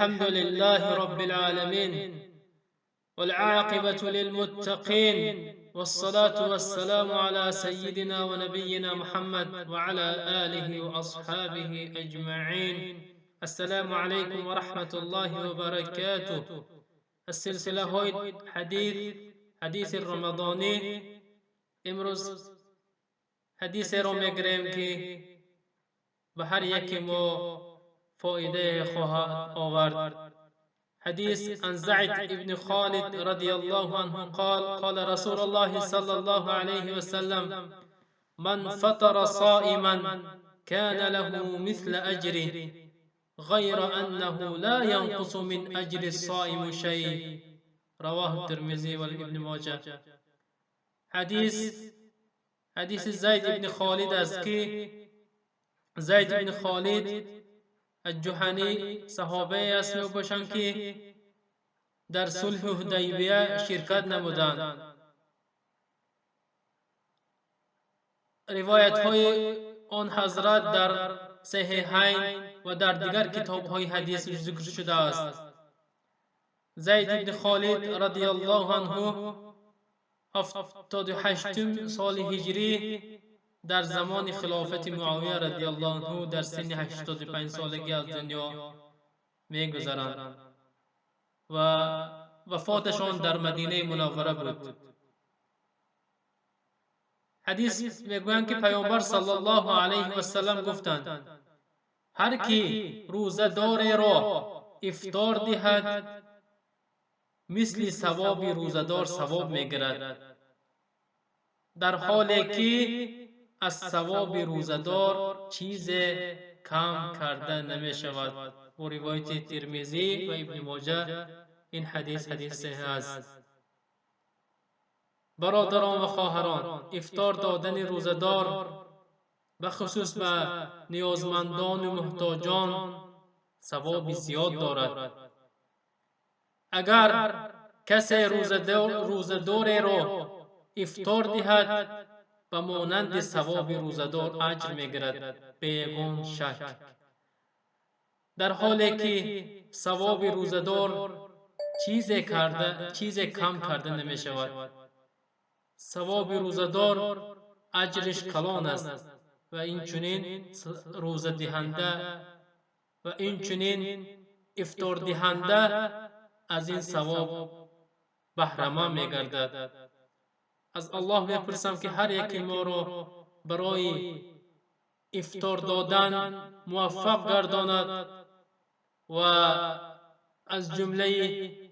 الحمد لله رب العالمين والعاقبة للمتقين والصلاة والسلام على سيدنا ونبينا محمد وعلى آله وأصحابه أجمعين. السلام عليكم ورحمة الله وبركاته. السلسلة هويد حديث الرمضاني امروز حديث روميگريم كي بهر يكي مو فائده خواهد آورد. حديث عن زيد بن خالد رضي الله عنه قال قال رسول الله صلى الله عليه وسلم: من فطر صائما كان له مثل أجره غير أنه لا ينقص من أجر الصائم شيء. رواه الترمذي والابن ماجه. حديث زيد بن خالد است که زید بن خالد الجهنی صحابه اسمی باشند که در صلح حدیبیه شرکت نمودند. روایت های آن حضرت در صحیحین و در دیگر کتاب های حدیث ذکر شده است. زید بن خالد رضی الله عنه 78 سال هجری در زمان خلافت معاویه رضی الله عنه در سن 85 سالگی از دنیا می‌گذرند و وفاتشان در مدینه منوره بود. حدیث میگویند که پیامبر صلی الله علیه و سلم گفتند: هر کی روزه‌دار را افطار دهد مثل ثواب روزه‌دار ثواب میگیرد، در حالی که از ثواب روزه‌دار چیز کم کرده نمی شود. و روایت ترمذی و ابن ماجه این حدیث صحیح است. برادران و خواهران، افطار دادن روزه‌دار به خصوص به نیازمندان و محتاجان ثواب زیاد دارد. اگر کسی روزه‌دار را افطار دهد به مانند ثواب روزه‌دار اجر می‌گیرد بیگمان شک، در حالی که ثواب روزه‌دار چیز کم کرده نمی شود. ثواب روزه‌دار اجرش کلان است و این چنین روزه دهنده و این چنین افطار دهنده از این ثواب بهره مند می‌گردد. از الله می‌پرسم که هر یک ما را برای افطار دادن موفق گرداند و از جمله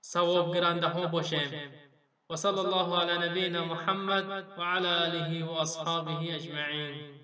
ثواب گیرنده ها باشیم. و صلی الله علی نبینا محمد و علی آله و اصحابه اجمعین.